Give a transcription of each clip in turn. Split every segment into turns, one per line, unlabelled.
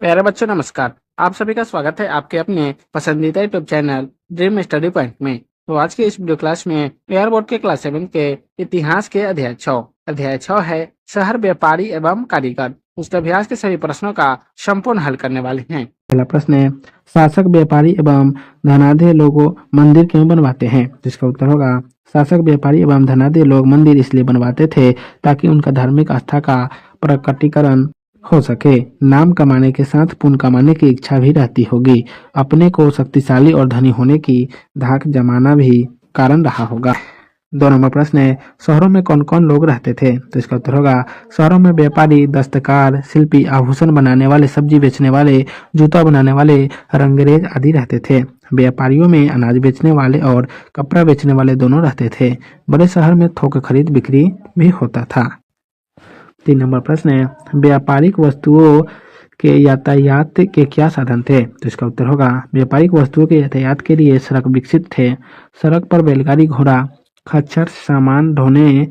प्यारे बच्चों नमस्कार। आप सभी का स्वागत है आपके अपने पसंदीदा YouTube channel dream study point में। तो आज की इस वीडियो क्लास में एयर बोर्ड के क्लास 7 के इतिहास के अध्याय 6 है शहर व्यापारी एवं कारीगर। उस अभ्यास के सभी प्रश्नों का संपूर्ण हल करने वाले हैं। पहला प्रश्न है, शासक व्यापारी एवं धनाढ्य लोग मंदिर क्यों बनवाते हैं? जिसका उत्तर होगा, शासक व्यापारी एवं धनाढ्य लोग मंदिर इसलिए बनवाते थे ताकि उनका धार्मिक आस्था का प्रकटीकरण हो सके। नाम कमाने के साथ पुण्य कमाने की इच्छा भी रहती होगी। अपने को शक्तिशाली और धनी होने की धाक जमाना भी कारण रहा होगा। 2 नंबर प्रश्न है, शहरों में कौन कौन लोग रहते थे? तो इसका उत्तर होगा, शहरों में व्यापारी, दस्तकार, शिल्पी, आभूषण बनाने वाले, सब्जी बेचने वाले, जूता बनाने वाले, रंगरेज आदि रहते थे। व्यापारियों में अनाज बेचने वाले और कपड़ा बेचने वाले दोनों रहते थे। बड़े शहर में थोक खरीद बिक्री भी होता था। 3 नंबर प्रश्न है, व्यापारिक वस्तुओं के यातायात के क्या साधन थे? तो इसका उत्तर होगा, व्यापारिक वस्तुओं के यातायात के लिए सड़क विकसित थे। सड़क पर बैलगाड़ी, घोड़ा, खच्चर सामान ढोने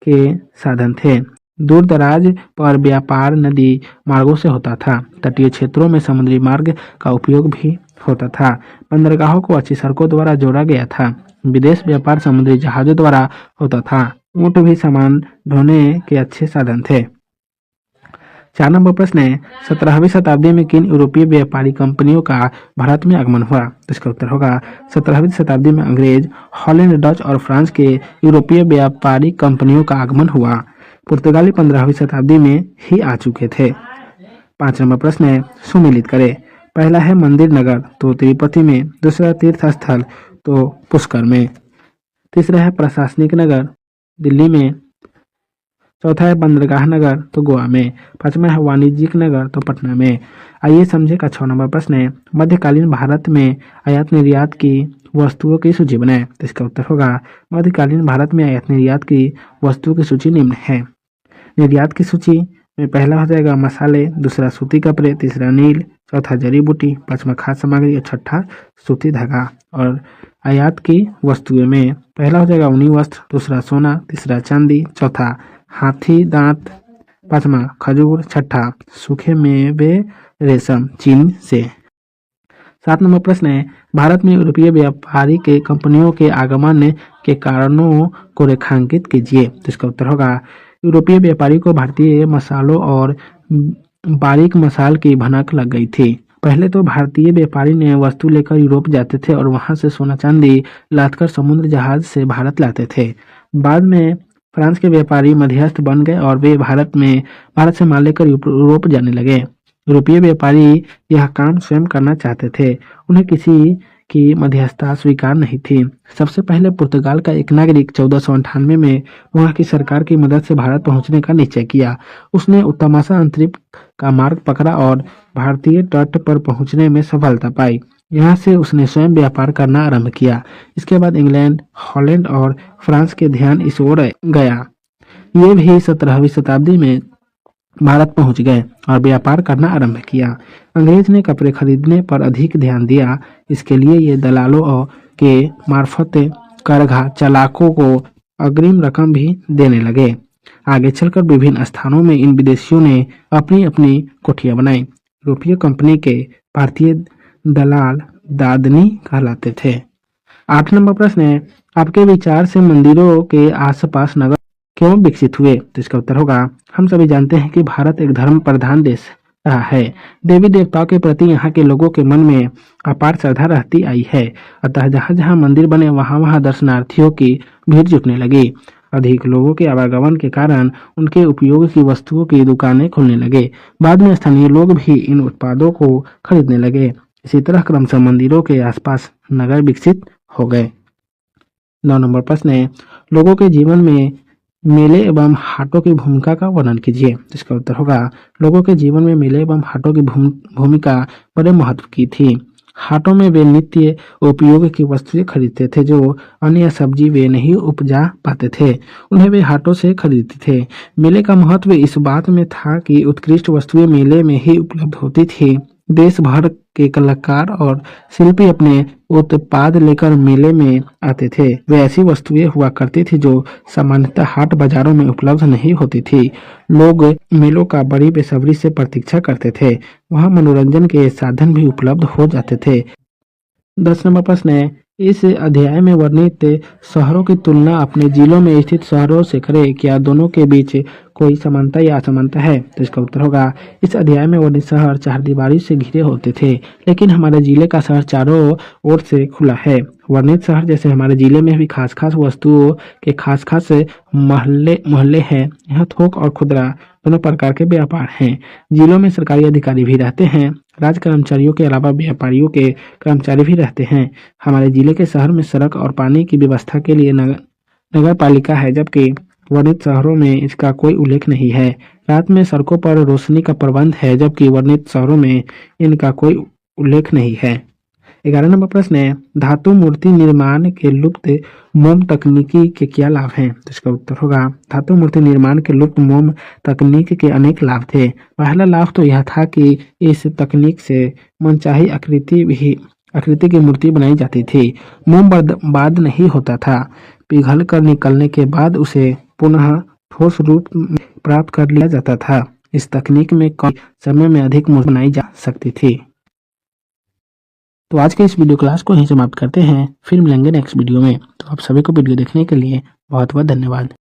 के साधन थे। दूर दराज पर व्यापार नदी मार्गों से होता था। तटीय क्षेत्रों में समुद्री मार्ग का उपयोग भी होता था। बंदरगाहों को अच्छी सड़कों द्वारा जोड़ा गया था। विदेश व्यापार समुद्री जहाजों द्वारा होता था। ऊंट भी सामान ढोने के अच्छे साधन थे। 4 नंबर प्रश्न है, 17वीं शताब्दी में किन यूरोपीय व्यापारी कंपनियों का भारत में आगमन हुआ? तो इसका उत्तर होगा, 17वीं शताब्दी में अंग्रेज, हॉलैंड, डच और फ्रांस के यूरोपीय व्यापारी कंपनियों का आगमन हुआ। पुर्तगाली 15वीं शताब्दी में ही आ चुके थे। 5 नंबर प्रश्न है, सुमेलित करें। पहला है मंदिर नगर, तो तिरुपति में। दूसरा तीर्थ स्थल, तो पुष्कर में। तीसरा है प्रशासनिक नगर, दिल्ली में। चौथा है बंदरगाह नगर, तो गोवा में। पांचवा है वाणिज्यिक नगर, तो पटना में। आइए समझे का 6 नंबर प्रश्न है, मध्यकालीन भारत में आयात निर्यात की वस्तुओं की सूची बनाएं। तो इसका उत्तर होगा, मध्यकालीन भारत में आयात निर्यात की वस्तुओं की सूची निम्न है। निर्यात की सूची में पहला हो जाएगा मसाले, दूसरा सूती कपड़े, तीसरा नील, चौथा जड़ी बूटी, पांचवा खाद्य सामग्री और छठा सूती धागा। और आयात की वस्तुओं में पहला हो जाएगा ऊनी वस्त्र, दूसरा सोना, तीसरा चांदी, चौथा हाथी दांत, पांचवा खजूर, छठा सूखे मेवे रेशम चीन से। 7 नंबर प्रश्न है, भारत में यूरोपीय व्यापारी के कंपनियों के आगमन के कारणों को रेखांकित कीजिए। तो इसका उत्तर होगा, यूरोपीय व्यापारी को भारतीय मसालों और बारीक मसाल की भनक लग गई थी। पहले तो भारतीय व्यापारी ने वस्तु लेकर यूरोप जाते थे और वहां से सोना चांदी लादकर समुद्र जहाज से भारत लाते थे। बाद में फ्रांस के व्यापारी मध्यस्थ बन गए और वे भारत से माल लेकर यूरोप जाने लगे। यूरोपीय व्यापारी यह काम स्वयं करना चाहते थे, उन्हें किसी की मध्यस्थता स्वीकार नहीं थी। सबसे पहले पुर्तगाल का एक नागरिक 1498 में वहां की सरकार की मदद से भारत पहुंचने का निश्चय किया। उसने उत्तमासा अंतरिक्ष का मार्ग पकड़ा और भारतीय तट पर पहुंचने में सफलता पाई। यहाँ से उसने स्वयं व्यापार करना आरंभ किया। इसके बाद इंग्लैंड, हॉलैंड और फ्रांस के ध्यान इस ओर गया। ये भी 17वीं शताब्दी में भारत पहुंच गए और व्यापार करना आरंभ किया। अंग्रेज ने कपड़े खरीदने पर अधिक ध्यान दिया। इसके लिए ये दलालों के मार्फत करघा चालकों को अग्रिम रकम भी देने लगे। आगे चलकर विभिन्न स्थानों में इन विदेशियों ने अपनी अपनी कोठियां बनाई। यूरोपीय कंपनी के भारतीय दलाल दादनी कहलाते थे। 8 नंबर प्रश्न है, आपके विचार से मंदिरों के आसपास नगर क्यों विकसित हुए? तो इसका उत्तर होगा, हम सभी जानते हैं कि भारत एक धर्म प्रधान देश रहा है। देवी देवताओं के प्रति यहाँ के लोगों के मन में अपार श्रद्धा रहती आई है। अतः जहाँ जहाँ मंदिर बने वहाँ वहाँ दर्शनार्थियों की भीड़ जुटने लगी। अधिक लोगों के आवागमन के कारण उनके उपयोग की वस्तुओं की दुकानें खुलने लगे। बाद में स्थानीय लोग भी इन उत्पादों को खरीदने लगे। इसी तरह क्रमशः मंदिरों के आसपास नगर विकसित हो गए। 9 नंबर प्रश्न है, लोगों के जीवन में मेले एवं हाटों की भूमिका का वर्णन कीजिए। इसका उत्तर होगा, लोगों के जीवन में मेले एवं हाटों की भूमिका बड़े महत्व की थी। हाटों में वे नित्य उपयोग की वस्तुएं खरीदते थे जो अन्य सब्जी वे नहीं उपजा पाते थे, उन्हें वे हाटों से खरीदते थे। मेले का महत्व इस बात में था कि उत्कृष्ट वस्तुएं मेले में ही उपलब्ध होती थी। देश भर के कलाकार और शिल्पी अपने उत्पाद लेकर मेले में आते थे। वे ऐसी वस्तुएं हुआ करती थी जो सामान्यतः हाट बाजारों में उपलब्ध नहीं होती थी। लोग मेलों का बड़ी बेसब्री से प्रतीक्षा करते थे। वहाँ मनोरंजन के साधन भी उपलब्ध हो जाते थे। 10 नंबर प्रश्न है, इस अध्याय में वर्णित शहरों की तुलना अपने जिलों में स्थित शहरों से करें। क्या दोनों के बीच कोई समानता या असमानता है? तो इसका उत्तर होगा, इस अध्याय में वर्णित शहर चारदीवारी से घिरे होते थे, लेकिन हमारे जिले का शहर चारों ओर से खुला है। वर्णित शहर जैसे हमारे जिले में भी खास खास वस्तुओं के खास खास मोहल्ले मोहल्ले हैं। यहाँ थोक और खुदरा दोनों प्रकार के व्यापार हैं। जिलों में सरकारी अधिकारी भी रहते हैं। राज कर्मचारियों के अलावा व्यापारियों के कर्मचारी भी रहते हैं। हमारे जिले के शहर में सड़क और पानी की व्यवस्था के लिए नगर पालिका है, जबकि वर्णित शहरों में इसका कोई उल्लेख नहीं है। रात में सड़कों पर रोशनी का प्रबंध है, जबकि वर्णित शहरों में इनका कोई उल्लेख नहीं है। 11 नंबर प्रश्न है, धातु मूर्ति निर्माण के लुप्त मोम तकनीकी के क्या लाभ हैं? तो इसका उत्तर होगा, धातु मूर्ति निर्माण के लुप्त मोम तकनीक के अनेक लाभ थे। पहला लाभ तो यह था कि इस तकनीक से मनचाही आकृति की मूर्ति बनाई जाती थी। मोम बर्बाद नहीं होता था। पिघल कर निकलने के बाद उसे पुनः ठोस रूप प्राप्त कर लिया जाता था। इस तकनीक में कम समय में अधिक मूर्ति बनाई जा सकती थी। तो आज के इस वीडियो क्लास को यहीं समाप्त करते हैं। फिर मिलेंगे नेक्स्ट वीडियो में। तो आप सभी को वीडियो देखने के लिए बहुत बहुत धन्यवाद।